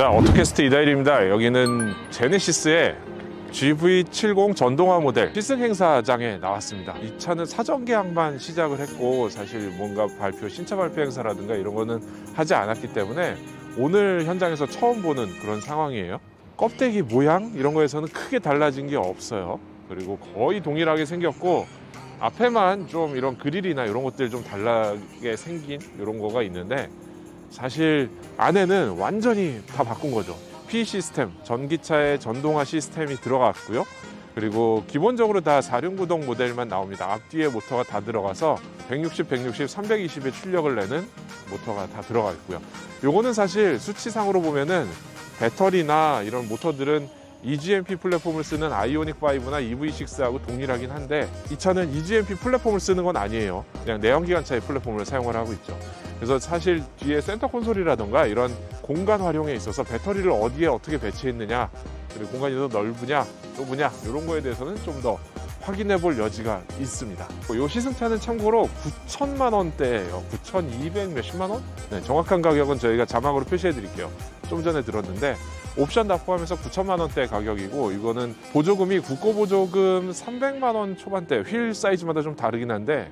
자, 오토캐스트 이다일입니다. 여기는 제네시스의 GV70 전동화 모델 시승 행사장에 나왔습니다. 이 차는 사전 계약만 시작을 했고 사실 뭔가 신차 발표 행사라든가 이런 거는 하지 않았기 때문에 오늘 현장에서 처음 보는 그런 상황이에요. 껍데기 모양 이런 거에서는 크게 달라진 게 없어요. 그리고 거의 동일하게 생겼고 앞에만 좀 이런 그릴이나 이런 것들 좀 달라게 생긴 이런 거가 있는데 사실 안에는 완전히 다 바꾼 거죠. P 시스템, 전기차의 전동화 시스템이 들어갔고요. 그리고 기본적으로 다 4륜구동 모델만 나옵니다. 앞뒤에 모터가 다 들어가서 160, 160, 320의 출력을 내는 모터가 다 들어가 있고요. 요거는 사실 수치상으로 보면은 배터리나 이런 모터들은 eGMP 플랫폼을 쓰는 아이오닉5나 EV6하고 동일하긴 한데 이 차는 eGMP 플랫폼을 쓰는 건 아니에요. 그냥 내연기관차의 플랫폼을 사용을 하고 있죠. 그래서 사실 뒤에 센터 콘솔이라던가 이런 공간 활용에 있어서 배터리를 어디에 어떻게 배치했느냐, 그리고 공간이 더 넓으냐 좁으냐 이런 거에 대해서는 좀 더 확인해 볼 여지가 있습니다. 이 시승차는 참고로 9천만 원대예요. 9,200 몇십만 원? 네, 정확한 가격은 저희가 자막으로 표시해 드릴게요. 좀 전에 들었는데 옵션 다 포함해서 9천만 원대 가격이고, 이거는 보조금이 국고 보조금 300만 원 초반대, 휠 사이즈마다 좀 다르긴 한데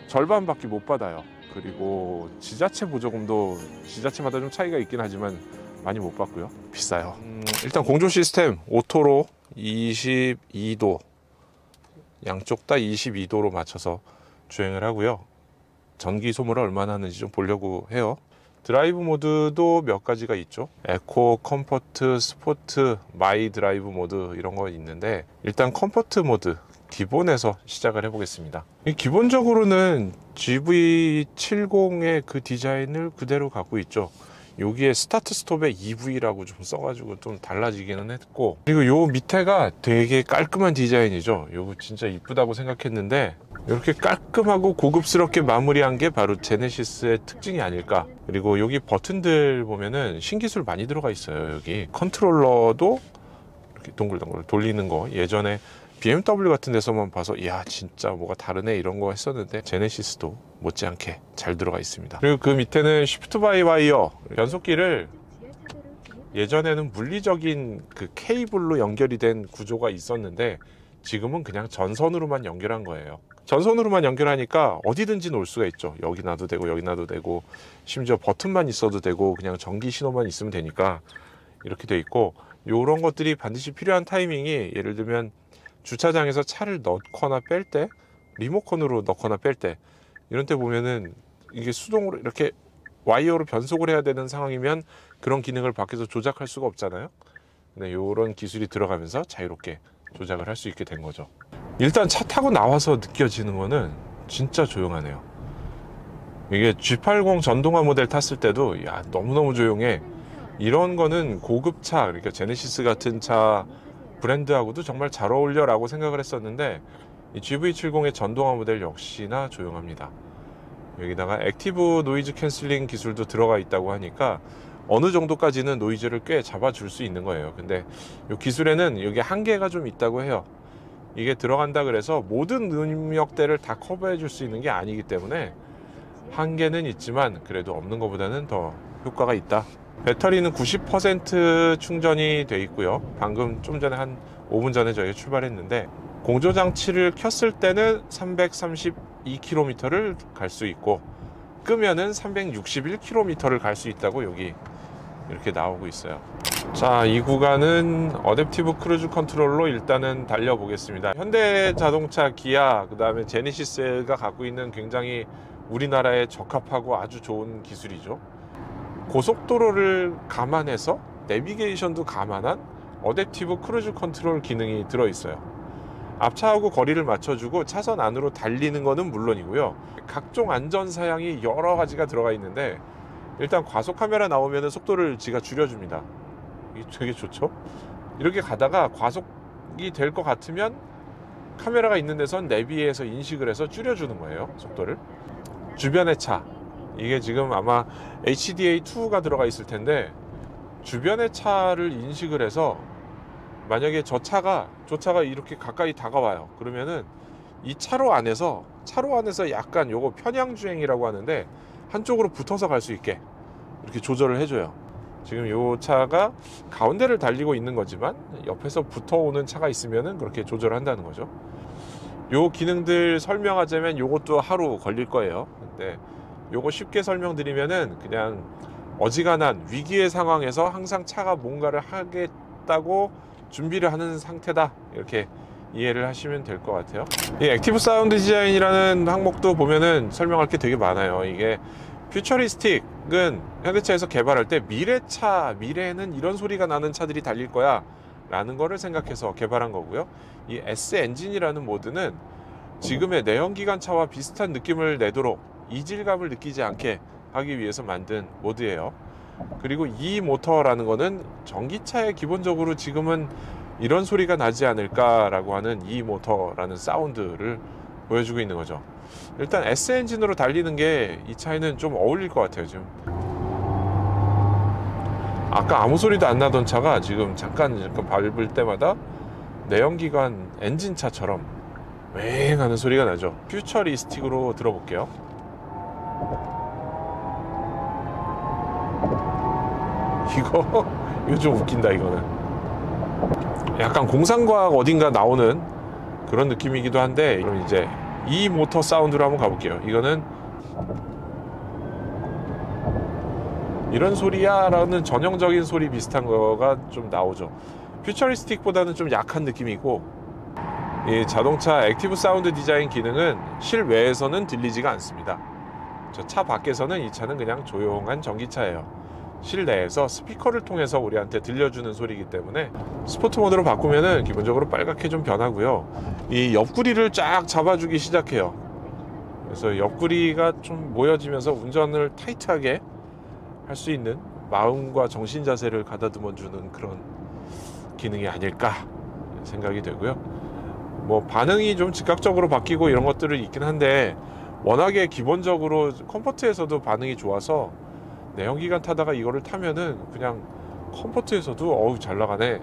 절반밖에 못 받아요. 그리고 지자체 보조금도 지자체마다 좀 차이가 있긴 하지만 많이 못 받고요. 비싸요. 일단 공조 시스템 오토로 22도, 양쪽 다 22도로 맞춰서 주행을 하고요. 전기 소모를 얼마나 하는지 좀 보려고 해요. 드라이브 모드도 몇 가지가 있죠. 에코, 컴포트, 스포트, 마이 드라이브 모드 이런 거 있는데 일단 컴포트 모드 기본에서 시작을 해보겠습니다. 기본적으로는 GV70의 그 디자인을 그대로 갖고 있죠. 여기에 스타트 스톱에 EV라고 좀 써가지고 좀 달라지기는 했고, 그리고 요 밑에가 되게 깔끔한 디자인이죠. 요거 진짜 이쁘다고 생각했는데 이렇게 깔끔하고 고급스럽게 마무리한 게 바로 제네시스의 특징이 아닐까. 그리고 여기 버튼들 보면은 신기술 많이 들어가 있어요. 여기 컨트롤러도 이렇게 동글동글 돌리는 거, 예전에 BMW 같은 데서만 봐서 이야 진짜 뭐가 다르네 이런 거 했었는데 제네시스도 못지않게 잘 들어가 있습니다. 그리고 그 밑에는 쉬프트 바이 와이어, 변속기를 예전에는 물리적인 그 케이블로 연결이 된 구조가 있었는데 지금은 그냥 전선으로만 연결한 거예요. 전선으로만 연결하니까 어디든지 놓을 수가 있죠. 여기 놔도 되고 여기 놔도 되고, 심지어 버튼만 있어도 되고 그냥 전기 신호만 있으면 되니까 이렇게 돼 있고, 이런 것들이 반드시 필요한 타이밍이, 예를 들면 주차장에서 차를 넣거나 뺄 때, 리모컨으로 넣거나 뺄 때, 이런 때 보면은 이게 수동으로 이렇게 와이어로 변속을 해야 되는 상황이면 그런 기능을 밖에서 조작할 수가 없잖아요. 근데 이런 기술이 들어가면서 자유롭게 조작을 할 수 있게 된 거죠. 일단 차 타고 나와서 느껴지는 거는 진짜 조용하네요. 이게 G80 전동화 모델 탔을 때도 야 너무너무 조용해. 이런 거는 고급차, 그러니까 제네시스 같은 차 브랜드하고도 정말 잘 어울려 라고 생각을 했었는데 이 GV70의 전동화 모델 역시나 조용합니다. 여기다가 액티브 노이즈 캔슬링 기술도 들어가 있다고 하니까 어느 정도까지는 노이즈를 꽤 잡아줄 수 있는 거예요. 근데 이 기술에는 여기 한계가 좀 있다고 해요. 이게 들어간다 그래서 모든 음역대를 다 커버해 줄 수 있는 게 아니기 때문에 한계는 있지만 그래도 없는 것보다는 더 효과가 있다. 배터리는 90% 충전이 돼 있고요. 방금 좀 전에 한 5분 전에 저희가 출발했는데 공조장치를 켰을 때는 332km를 갈 수 있고 끄면은 361km를 갈 수 있다고 여기 이렇게 나오고 있어요. 자, 이 구간은 어댑티브 크루즈 컨트롤로 일단은 달려보겠습니다. 현대자동차, 기아, 그 다음에 제네시스가 갖고 있는 굉장히 우리나라에 적합하고 아주 좋은 기술이죠. 고속도로를 감안해서 내비게이션도 감안한 어댑티브 크루즈 컨트롤 기능이 들어있어요. 앞차하고 거리를 맞춰주고 차선 안으로 달리는 거는 물론이고요. 각종 안전 사양이 여러 가지가 들어가 있는데 일단 과속 카메라 나오면 속도를 지가 줄여줍니다. 이게 되게 좋죠. 이렇게 가다가 과속이 될 것 같으면 카메라가 있는 데선 내비에서 인식을 해서 줄여주는 거예요, 속도를. 주변의 차, 이게 지금 아마 HDA2가 들어가 있을 텐데 주변의 차를 인식을 해서 만약에 저 차가 이렇게 가까이 다가와요. 그러면은 이 차로 안에서 약간 요거 편향주행이라고 하는데 한쪽으로 붙어서 갈 수 있게 이렇게 조절을 해줘요. 지금 이 차가 가운데를 달리고 있는 거지만 옆에서 붙어오는 차가 있으면은 그렇게 조절한다는 거죠. 요 기능들 설명하자면 요것도 하루 걸릴 거예요. 근데 요거 쉽게 설명드리면은 그냥 어지간한 위기의 상황에서 항상 차가 뭔가를 하겠다고 준비를 하는 상태다, 이렇게 이해를 하시면 될 것 같아요. 이 액티브 사운드 디자인이라는 항목도 보면은 설명할 게 되게 많아요. 이게 퓨처리스틱은 현대차에서 개발할 때 미래에는 이런 소리가 나는 차들이 달릴 거야 라는 거를 생각해서 개발한 거고요. 이 S 엔진이라는 모드는 지금의 내연기관차와 비슷한 느낌을 내도록 이질감을 느끼지 않게 하기 위해서 만든 모드예요. 그리고 이 모터라는 거는 전기차에 기본적으로 지금은 이런 소리가 나지 않을까라고 하는 이 모터라는 사운드를 보여주고 있는 거죠. 일단 S 엔진으로 달리는 게 이 차에는 좀 어울릴 것 같아요. 지금 아까 아무 소리도 안 나던 차가 지금 잠깐 밟을 때마다 내연기관 엔진차처럼 웽 하는 소리가 나죠. 퓨처리스틱으로 들어볼게요. 이거 좀 웃긴다. 이거는 약간 공상과학 어딘가 나오는 그런 느낌이기도 한데, 그럼 이제 이 모터 사운드로 한번 가볼게요. 이거는 이런 소리야 라는 전형적인 소리 비슷한 거가 좀 나오죠. 퓨처리스틱보다는 좀 약한 느낌이고, 이 자동차 액티브 사운드 디자인 기능은 실외에서는 들리지가 않습니다. 저 차 밖에서는 이 차는 그냥 조용한 전기차예요. 실내에서 스피커를 통해서 우리한테 들려주는 소리이기 때문에 스포트 모드로 바꾸면은 기본적으로 빨갛게 좀 변하고요. 이 옆구리를 쫙 잡아주기 시작해요. 그래서 옆구리가 좀 모여지면서 운전을 타이트하게 할 수 있는 마음과 정신 자세를 가다듬어 주는 그런 기능이 아닐까 생각이 되고요. 뭐 반응이 좀 즉각적으로 바뀌고 이런 것들은 있긴 한데, 워낙에 기본적으로 컴포트에서도 반응이 좋아서 내연기관 타다가 이거를 타면은 그냥 컴포트에서도 어우 잘 나가네,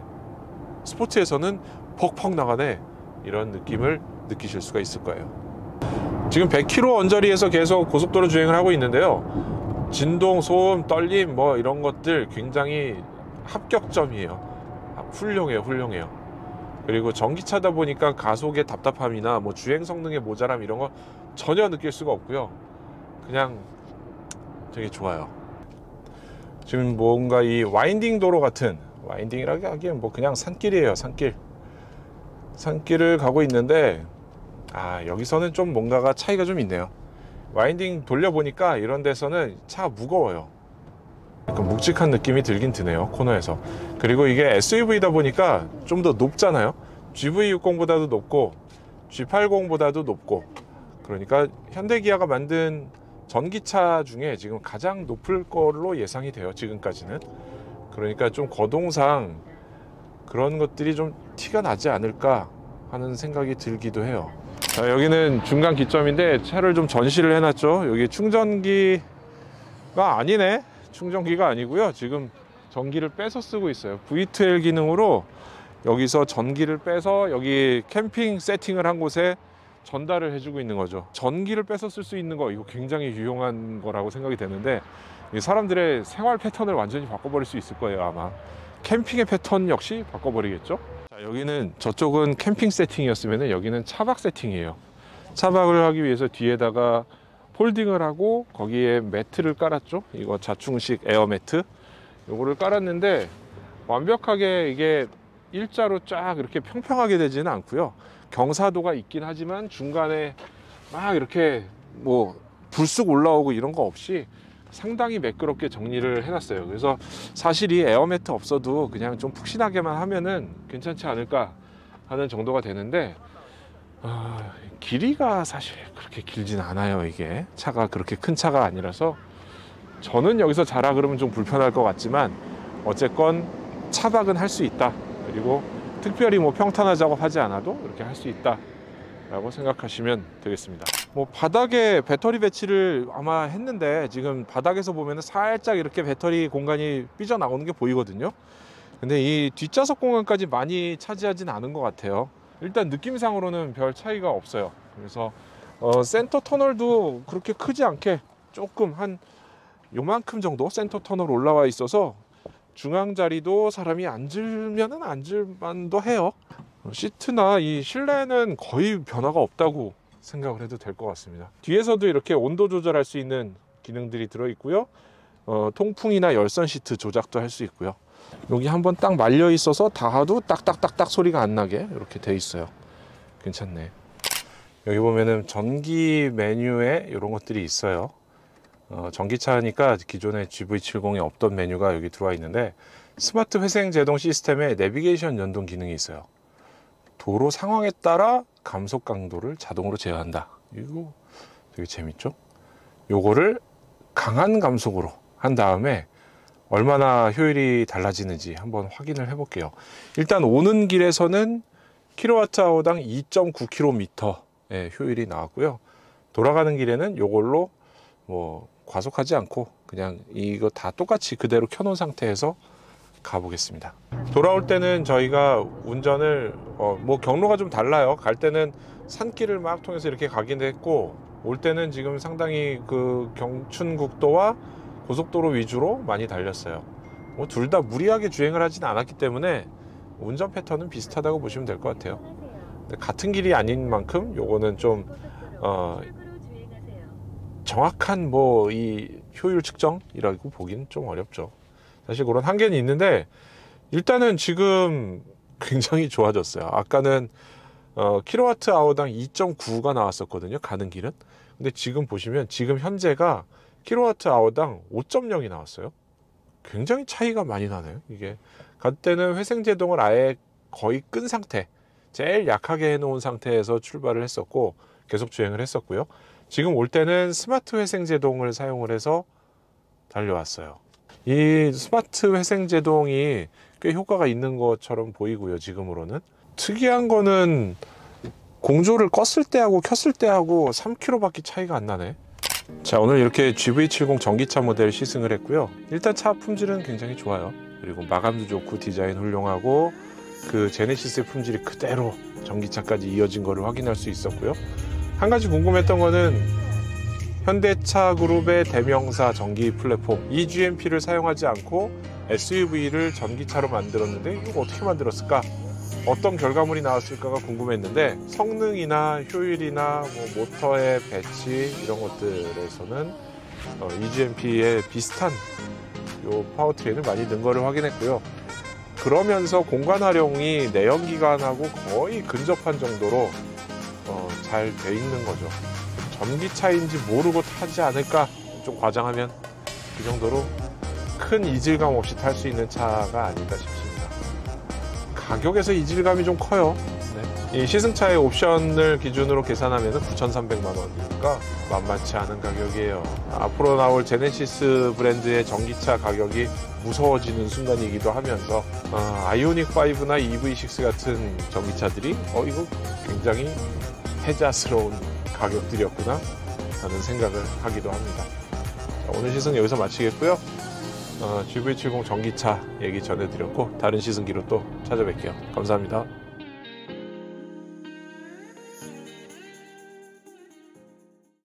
스포츠에서는 퍽퍽 나가네, 이런 느낌을 느끼실 수가 있을 거예요. 지금 100km 언저리에서 계속 고속도로 주행을 하고 있는데요. 진동, 소음, 떨림 뭐 이런 것들 굉장히 합격점이에요. 훌륭해요. 그리고 전기차다 보니까 가속의 답답함이나 뭐 주행 성능의 모자람 이런 거 전혀 느낄 수가 없고요. 그냥 되게 좋아요. 지금 뭔가 이 와인딩 도로 같은, 와인딩이라고 하기엔 뭐 그냥 산길이에요. 산길을 가고 있는데, 여기서는 좀 뭔가가 차이가 좀 있네요. 와인딩 돌려보니까 이런 데서는 차가 무거워요. 약간 묵직한 느낌이 들긴 드네요, 코너에서. 그리고 이게 SUV다 보니까 좀 더 높잖아요. GV60보다도 높고 G80보다도 높고, 그러니까 현대기아가 만든 전기차 중에 지금 가장 높을 걸로 예상이 돼요, 지금까지는. 그러니까 좀 거동상 그런 것들이 좀 티가 나지 않을까 하는 생각이 들기도 해요. 자, 여기는 중간 기점인데 차를 좀 전시를 해놨죠. 여기 충전기가 아니네. 충전기가 아니고요. 지금 전기를 빼서 쓰고 있어요. V2L 기능으로 여기서 전기를 빼서 여기 캠핑 세팅을 한 곳에 전달을 해주고 있는 거죠. 전기를 빼서 쓸 수 있는 거, 이거 굉장히 유용한 거라고 생각이 되는데, 사람들의 생활 패턴을 완전히 바꿔버릴 수 있을 거예요. 아마 캠핑의 패턴 역시 바꿔버리겠죠. 자, 여기는, 저쪽은 캠핑 세팅이었으면 여기는 차박 세팅이에요. 차박을 하기 위해서 뒤에다가 폴딩을 하고 거기에 매트를 깔았죠. 이거 자충식 에어 매트, 요거를 깔았는데 완벽하게 이게 일자로 쫙 이렇게 평평하게 되지는 않고요. 경사도가 있긴 하지만 중간에 막 이렇게 뭐 불쑥 올라오고 이런 거 없이 상당히 매끄럽게 정리를 해놨어요. 그래서 사실 이 에어매트 없어도 그냥 좀 푹신하게만 하면은 괜찮지 않을까 하는 정도가 되는데, 길이가 사실 그렇게 길진 않아요. 이게 차가 그렇게 큰 차가 아니라서 저는 여기서 자라 그러면 좀 불편할 것 같지만, 어쨌건 차박은 할 수 있다. 그리고 특별히 뭐 평탄화 작업하지 않아도 이렇게 할 수 있다 라고 생각하시면 되겠습니다. 뭐 바닥에 배터리 배치를 아마 했는데, 지금 바닥에서 보면 살짝 이렇게 배터리 공간이 삐져나오는 게 보이거든요. 근데 이 뒷좌석 공간까지 많이 차지하진 않은 것 같아요. 일단 느낌상으로는 별 차이가 없어요. 그래서 센터 터널도 그렇게 크지 않게 조금 한 요만큼 정도 센터 터널 올라와 있어서 중앙 자리도 사람이 앉으면은 앉을만도 해요. 시트나 이 실내는 거의 변화가 없다고 생각을 해도 될 것 같습니다. 뒤에서도 이렇게 온도 조절할 수 있는 기능들이 들어있고요. 통풍이나 열선 시트 조작도 할 수 있고요. 여기 한번 딱 말려 있어서 닿아도 딱딱딱딱 소리가 안 나게 이렇게 돼 있어요. 괜찮네. 여기 보면은 전기 메뉴에 이런 것들이 있어요. 전기차니까 기존의 GV70에 없던 메뉴가 여기 들어와 있는데, 스마트 회생 제동 시스템에 내비게이션 연동 기능이 있어요. 도로 상황에 따라 감속 강도를 자동으로 제어한다. 이거 되게 재밌죠? 요거를 강한 감속으로 한 다음에 얼마나 효율이 달라지는지 한번 확인을 해 볼게요. 일단 오는 길에서는 kWh당 2.9km의 효율이 나왔고요. 돌아가는 길에는 요걸로 뭐 과속하지 않고 그냥 이거 다 똑같이 그대로 켜놓은 상태에서 가보겠습니다. 돌아올 때는 저희가 운전을 뭐 경로가 좀 달라요. 갈 때는 산길을 막 통해서 이렇게 가긴 했고, 올 때는 지금 상당히 그 경춘국도와 고속도로 위주로 많이 달렸어요. 뭐 둘 다 무리하게 주행을 하진 않았기 때문에 운전 패턴은 비슷하다고 보시면 될 것 같아요. 근데 같은 길이 아닌 만큼 요거는 좀 정확한 뭐 이 효율 측정이라고 보기는 좀 어렵죠. 사실 그런 한계는 있는데, 일단은 지금 굉장히 좋아졌어요. 아까는 kWh당 2.9가 나왔었거든요, 가는 길은. 근데 지금 보시면 지금 현재가 kWh당 5.0이 나왔어요. 굉장히 차이가 많이 나네요. 이게 갈 때는 회생 제동을 아예 거의 끈 상태, 제일 약하게 해놓은 상태에서 출발을 했었고 계속 주행을 했었고요. 지금 올 때는 스마트 회생 제동을 사용을 해서 달려왔어요. 이 스마트 회생 제동이 꽤 효과가 있는 것처럼 보이고요. 지금으로는 특이한 거는 공조를 껐을 때하고 켰을 때하고 3km밖에 차이가 안 나네. 자, 오늘 이렇게 GV70 전기차 모델 시승을 했고요. 일단 차 품질은 굉장히 좋아요. 그리고 마감도 좋고 디자인 훌륭하고 그 제네시스의 품질이 그대로 전기차까지 이어진 거를 확인할 수 있었고요. 한 가지 궁금했던 거는 현대차 그룹의 대명사 전기 플랫폼 eGMP를 사용하지 않고 SUV를 전기차로 만들었는데 이거 어떻게 만들었을까? 어떤 결과물이 나왔을까가 궁금했는데, 성능이나 효율이나 뭐 모터의 배치 이런 것들에서는 eGMP의 비슷한 요 파워트레인을 많이 넣은 거를 확인했고요. 그러면서 공간 활용이 내연기관하고 거의 근접한 정도로 잘 돼 있는 거죠. 전기차인지 모르고 타지 않을까, 좀 과장하면 그 정도로 큰 이질감 없이 탈 수 있는 차가 아닐까 싶습니다. 가격에서 이질감이 좀 커요. 네. 이 시승차의 옵션을 기준으로 계산하면 9,300만 원이니까 만만치 않은 가격이에요. 앞으로 나올 제네시스 브랜드의 전기차 가격이 무서워지는 순간이기도 하면서 아이오닉5나 EV6 같은 전기차들이 이거 굉장히 패자스러운 가격들이었구나 하는 생각을 하기도 합니다. 자, 오늘 시승 여기서 마치겠고요. GV70 전기차 얘기 전해드렸고, 다른 시승기로 또 찾아뵐게요. 감사합니다.